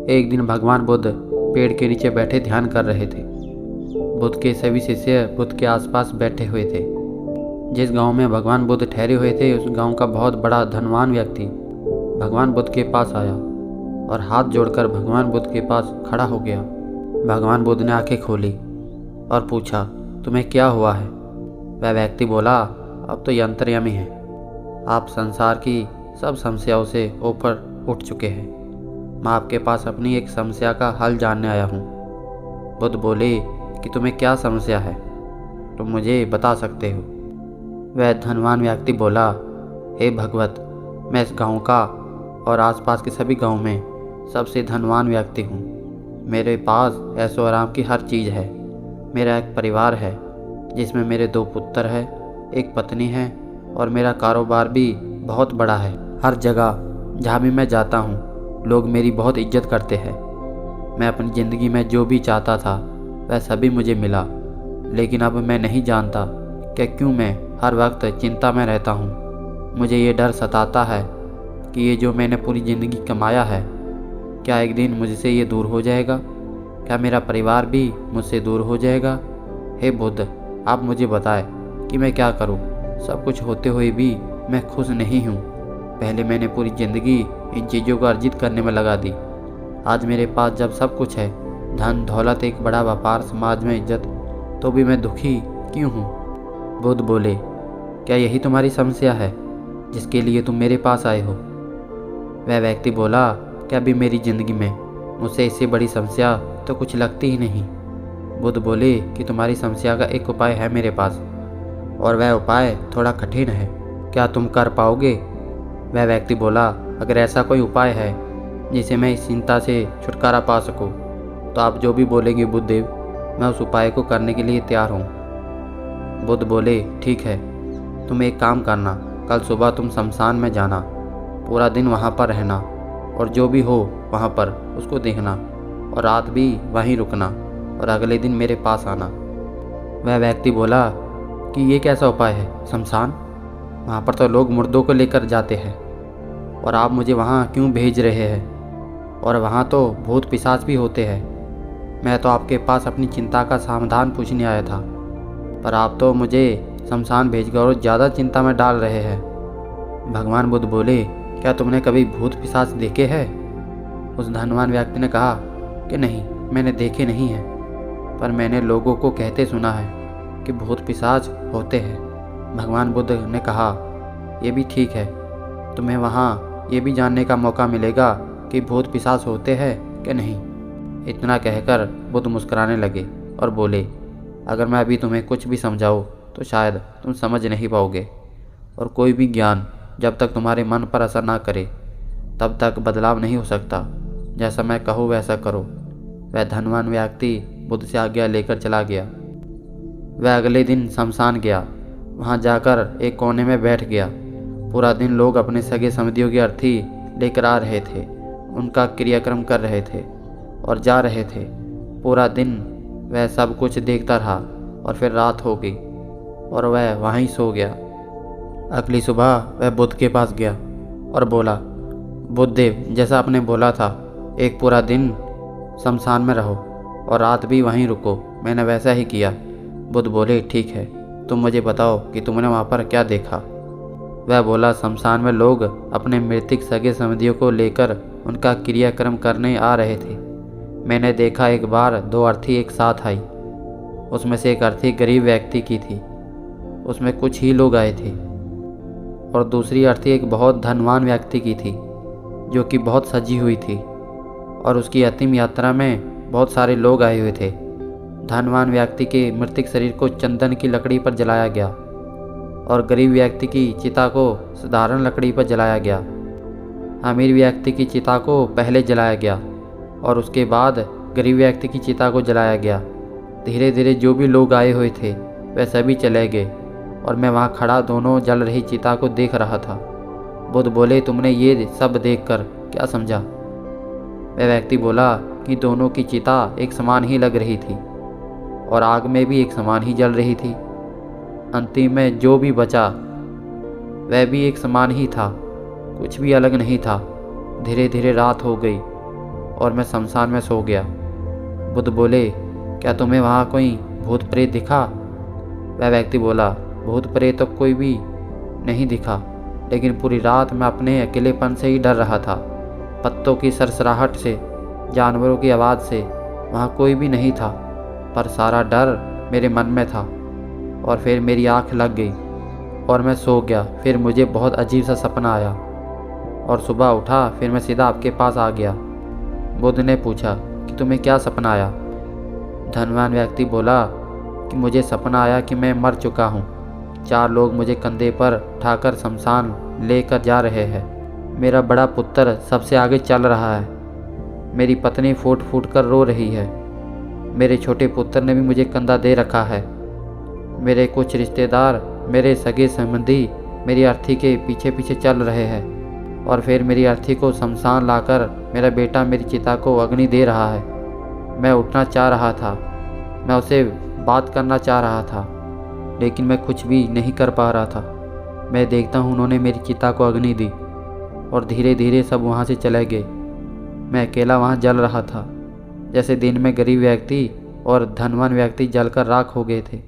एक दिन भगवान बुद्ध पेड़ के नीचे बैठे ध्यान कर रहे थे। बुद्ध के सभी शिष्य बुद्ध के आसपास बैठे हुए थे। जिस गांव में भगवान बुद्ध ठहरे हुए थे उस गांव का बहुत बड़ा धनवान व्यक्ति भगवान बुद्ध के पास आया और हाथ जोड़कर भगवान बुद्ध के पास खड़ा हो गया। भगवान बुद्ध ने आंखें खोली और पूछा, तुम्हें क्या हुआ है? वह व्यक्ति बोला, अब तो ये अंतर्यामी है। आप संसार की सब समस्याओं से ऊपर उठ चुके हैं। मैं आपके पास अपनी एक समस्या का हल जानने आया हूँ। बुद्ध बोले कि तुम्हें क्या समस्या है, तुम मुझे बता सकते हो। वह धनवान व्यक्ति बोला, हे भगवत, मैं इस गांव का और आसपास के सभी गांव में सबसे धनवान व्यक्ति हूँ। मेरे पास ऐशो आराम की हर चीज़ है। मेरा एक परिवार है जिसमें मेरे 2 पुत्र हैं, एक पत्नी है और मेरा कारोबार भी बहुत बड़ा है। हर जगह जहाँ भी मैं जाता हूँ लोग मेरी बहुत इज्जत करते हैं। मैं अपनी ज़िंदगी में जो भी चाहता था वह सभी मुझे मिला, लेकिन अब मैं नहीं जानता कि क्यों मैं हर वक्त चिंता में रहता हूँ। मुझे ये डर सताता है कि ये जो मैंने पूरी ज़िंदगी कमाया है, क्या एक दिन मुझसे ये दूर हो जाएगा? क्या मेरा परिवार भी मुझसे दूर हो जाएगा? हे बुद्ध, आप मुझे बताएं कि मैं क्या करूं? सब कुछ होते हुए भी मैं खुश नहीं हूं। पहले मैंने पूरी ज़िंदगी इन चीज़ों को अर्जित करने में लगा दी। आज मेरे पास जब सब कुछ है, धन दौलत, एक बड़ा व्यापार, समाज में इज्जत, तो भी मैं दुखी क्यों हूँ? बुद्ध बोले, क्या यही तुम्हारी समस्या है जिसके लिए तुम मेरे पास आए हो? वह व्यक्ति बोला, क्या अभी मेरी ज़िंदगी में मुझसे इससे बड़ी समस्या तो कुछ लगती ही नहीं। बुद्ध बोले कि तुम्हारी समस्या का एक उपाय है मेरे पास, और वह उपाय थोड़ा कठिन है। क्या तुम कर पाओगे? वह व्यक्ति बोला, अगर ऐसा कोई उपाय है जिसे मैं इस चिंता से छुटकारा पा सकूं, तो आप जो भी बोलेंगे बुद्धदेव, मैं उस उपाय को करने के लिए तैयार हूँ। बुद्ध बोले, ठीक है, तुम एक काम करना, कल सुबह तुम शमशान में जाना, पूरा दिन वहाँ पर रहना और जो भी हो वहाँ पर उसको देखना, और रात भी वहीं रुकना और अगले दिन मेरे पास आना। वह व्यक्ति बोला कि ये कैसा उपाय है? शमशान? वहाँ पर तो लोग मुर्दों को लेकर जाते हैं, और आप मुझे वहाँ क्यों भेज रहे हैं? और वहाँ तो भूत पिशाच भी होते हैं। मैं तो आपके पास अपनी चिंता का समाधान पूछने आया था, पर आप तो मुझे शमशान भेजकर और ज़्यादा चिंता में डाल रहे हैं। भगवान बुद्ध बोले, क्या तुमने कभी भूत पिशाच देखे हैं? उस धनवान व्यक्ति ने कहा कि नहीं, मैंने देखे नहीं हैं, पर मैंने लोगों को कहते सुना है कि भूत पिशाच होते हैं। भगवान बुद्ध ने कहा, ये भी ठीक है, तुम्हें वहाँ ये भी जानने का मौका मिलेगा कि भूत पिशाच होते हैं कि नहीं। इतना कहकर बुद्ध मुस्कुराने लगे और बोले, अगर मैं अभी तुम्हें कुछ भी समझाऊँ तो शायद तुम समझ नहीं पाओगे, और कोई भी ज्ञान जब तक तुम्हारे मन पर असर ना करे तब तक बदलाव नहीं हो सकता। जैसा मैं कहूँ वैसा करो। वह धनवान व्यक्ति बुद्ध से आज्ञा लेकर चला गया। वह अगले दिन शमशान गया। वहाँ जाकर एक कोने में बैठ गया। पूरा दिन लोग अपने सगे संबंधियों की अर्थी लेकर आ रहे थे, उनका क्रियाक्रम कर रहे थे और जा रहे थे। पूरा दिन वह सब कुछ देखता रहा और फिर रात हो गई और वह वहीं सो गया। अगली सुबह वह बुद्ध के पास गया और बोला, बुद्धदेव, जैसा आपने बोला था, एक पूरा दिन शमशान में रहो और रात भी वहीं रुको, मैंने वैसा ही किया। बुद्ध बोले, ठीक है, तुम मुझे बताओ कि तुमने वहाँ पर क्या देखा? वह बोला, शमशान में लोग अपने मृतक सगे संबंधियों को लेकर उनका क्रियाक्रम करने आ रहे थे। मैंने देखा एक बार 2 अर्थी एक साथ आई। उसमें से एक अर्थी गरीब व्यक्ति की थी, उसमें कुछ ही लोग आए थे, और दूसरी अर्थी एक बहुत धनवान व्यक्ति की थी जो कि बहुत सजी हुई थी, और उसकी अंतिम यात्रा में बहुत सारे लोग आए हुए थे। धनवान व्यक्ति के मृतक शरीर को चंदन की लकड़ी पर जलाया गया और गरीब व्यक्ति की चिता को साधारण लकड़ी पर जलाया गया। अमीर व्यक्ति की चिता को पहले जलाया गया और उसके बाद गरीब व्यक्ति की चिता को जलाया गया। धीरे धीरे जो भी लोग आए हुए थे वह सभी चले गए और मैं वहाँ खड़ा दोनों जल रही चिता को देख रहा था। बुद्ध बोले, तुमने ये सब देखकर क्या समझा? वह व्यक्ति बोला कि दोनों की चिता एक समान ही लग रही थी और आग में भी एक समान ही जल रही थी। अंतिम में जो भी बचा वह भी एक समान ही था, कुछ भी अलग नहीं था। धीरे धीरे रात हो गई और मैं शमशान में सो गया। बुद्ध बोले, क्या तुम्हें वहाँ कोई भूत प्रेत दिखा? वह व्यक्ति बोला, भूत प्रेत तो कोई भी नहीं दिखा, लेकिन पूरी रात मैं अपने अकेलेपन से ही डर रहा था। पत्तों की सरसराहट से, जानवरों की आवाज़ से वहाँ कोई भी नहीं था, पर सारा डर मेरे मन में था। और फिर मेरी आँख लग गई और मैं सो गया। फिर मुझे बहुत अजीब सा सपना आया और सुबह उठा, फिर मैं सीधा आपके पास आ गया। बुद्ध ने पूछा कि तुम्हें क्या सपना आया? धनवान व्यक्ति बोला कि मुझे सपना आया कि मैं मर चुका हूँ। 4 लोग मुझे कंधे पर उठाकर शमशान लेकर जा रहे हैं। मेरा बड़ा पुत्र सबसे आगे चल रहा है। मेरी पत्नी फूट फूट कर रो रही है। मेरे छोटे पुत्र ने भी मुझे कंधा दे रखा है। मेरे कुछ रिश्तेदार, मेरे सगे संबंधी मेरी अर्थी के पीछे पीछे चल रहे हैं और फिर मेरी अर्थी को शमशान लाकर मेरा बेटा मेरी चिता को अग्नि दे रहा है। मैं उठना चाह रहा था, मैं उसे बात करना चाह रहा था, लेकिन मैं कुछ भी नहीं कर पा रहा था। मैं देखता हूँ उन्होंने मेरी चिता को अग्नि दी और धीरे धीरे सब वहाँ से चले गए। मैं अकेला वहाँ जल रहा था, जैसे दिन में गरीब व्यक्ति और धनवान व्यक्ति जलकर राख हो गए थे।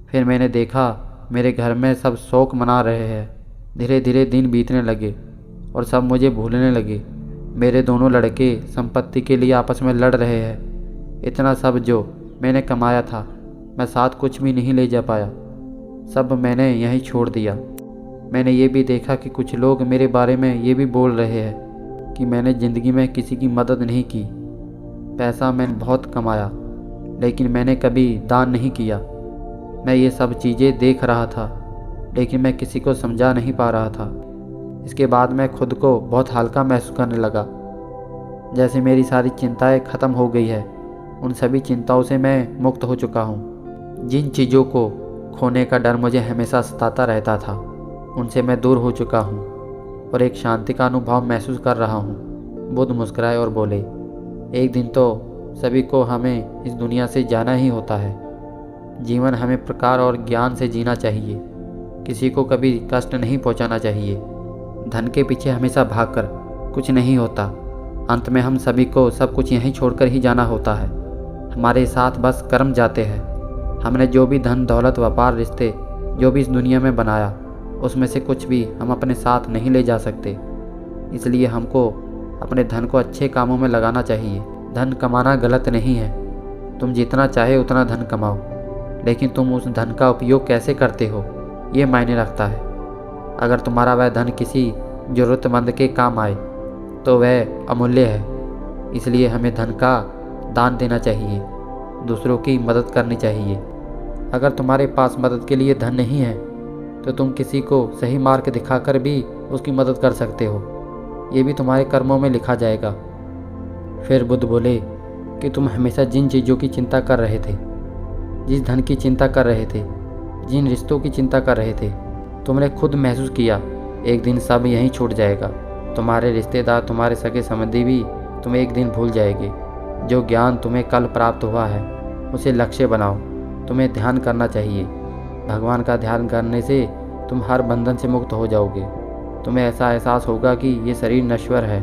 फिर मैंने देखा मेरे घर में सब शोक मना रहे हैं। धीरे धीरे दिन बीतने लगे और सब मुझे भूलने लगे। मेरे दोनों लड़के संपत्ति के लिए आपस में लड़ रहे हैं। इतना सब जो मैंने कमाया था, मैं साथ कुछ भी नहीं ले जा पाया। सब मैंने यहीं छोड़ दिया। मैंने ये भी देखा कि कुछ लोग मेरे बारे में ये भी बोल रहे हैं कि मैंने ज़िंदगी में किसी की मदद नहीं की। पैसा मैंने बहुत कमाया, लेकिन मैंने कभी दान नहीं किया। मैं ये सब चीज़ें देख रहा था, लेकिन मैं किसी को समझा नहीं पा रहा था। इसके बाद मैं खुद को बहुत हल्का महसूस करने लगा, जैसे मेरी सारी चिंताएं ख़त्म हो गई है। उन सभी चिंताओं से मैं मुक्त हो चुका हूँ। जिन चीज़ों को खोने का डर मुझे हमेशा सताता रहता था, उनसे मैं दूर हो चुका हूँ और एक शांति का अनुभव महसूस कर रहा हूँ। बुद्ध मुस्कुराए और बोले, एक दिन तो सभी को हमें इस दुनिया से जाना ही होता है। जीवन हमें प्रकार और ज्ञान से जीना चाहिए। किसी को कभी कष्ट नहीं पहुंचाना चाहिए। धन के पीछे हमेशा भागकर कुछ नहीं होता। अंत में हम सभी को सब कुछ यहीं छोड़कर ही जाना होता है। हमारे साथ बस कर्म जाते हैं। हमने जो भी धन दौलत व्यापार रिश्ते जो भी इस दुनिया में बनाया, उसमें से कुछ भी हम अपने साथ नहीं ले जा सकते। इसलिए हमको अपने धन को अच्छे कामों में लगाना चाहिए। धन कमाना गलत नहीं है। तुम जितना चाहे उतना धन कमाओ, लेकिन तुम उस धन का उपयोग कैसे करते हो, ये मायने रखता है। अगर तुम्हारा वह धन किसी ज़रूरतमंद के काम आए तो वह अमूल्य है। इसलिए हमें धन का दान देना चाहिए, दूसरों की मदद करनी चाहिए। अगर तुम्हारे पास मदद के लिए धन नहीं है तो तुम किसी को सही मार्ग दिखाकर भी उसकी मदद कर सकते हो। ये भी तुम्हारे कर्मों में लिखा जाएगा। फिर बुद्ध बोले कि तुम हमेशा जिन चीज़ों की चिंता कर रहे थे, जिस धन की चिंता कर रहे थे, जिन रिश्तों की चिंता कर रहे थे, तुमने खुद महसूस किया एक दिन सब यहीं छूट जाएगा। तुम्हारे रिश्तेदार, तुम्हारे सगे संबंधी भी तुम्हें एक दिन भूल जाएंगे। जो ज्ञान तुम्हें कल प्राप्त हुआ है उसे लक्ष्य बनाओ। तुम्हें ध्यान करना चाहिए। भगवान का ध्यान करने से तुम हर बंधन से मुक्त हो जाओगे। तुम्हें ऐसा एहसास होगा कि ये शरीर नश्वर है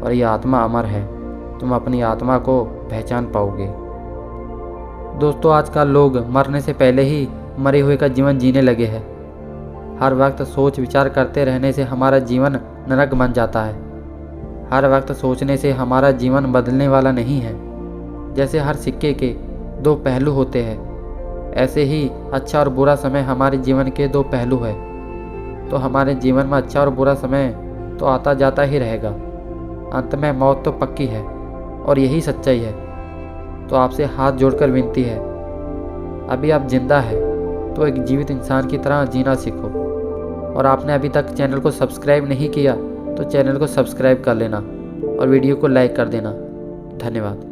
और ये आत्मा अमर है। तुम अपनी आत्मा को पहचान पाओगे। दोस्तों, आजकल लोग मरने से पहले ही मरे हुए का जीवन जीने लगे हैं। हर वक्त सोच विचार करते रहने से हमारा जीवन नरक बन जाता है। हर वक्त सोचने से हमारा जीवन बदलने वाला नहीं है। जैसे हर सिक्के के 2 पहलू होते हैं, ऐसे ही अच्छा और बुरा समय हमारे जीवन के 2 पहलू हैं। तो हमारे जीवन में अच्छा और बुरा समय तो आता जाता ही रहेगा। अंत में मौत तो पक्की है और यही सच्चाई है। तो आपसे हाथ जोड़कर विनती है, अभी आप जिंदा है तो एक जीवित इंसान की तरह जीना सीखो। और आपने अभी तक चैनल को सब्सक्राइब नहीं किया तो चैनल को सब्सक्राइब कर लेना और वीडियो को लाइक कर देना। धन्यवाद।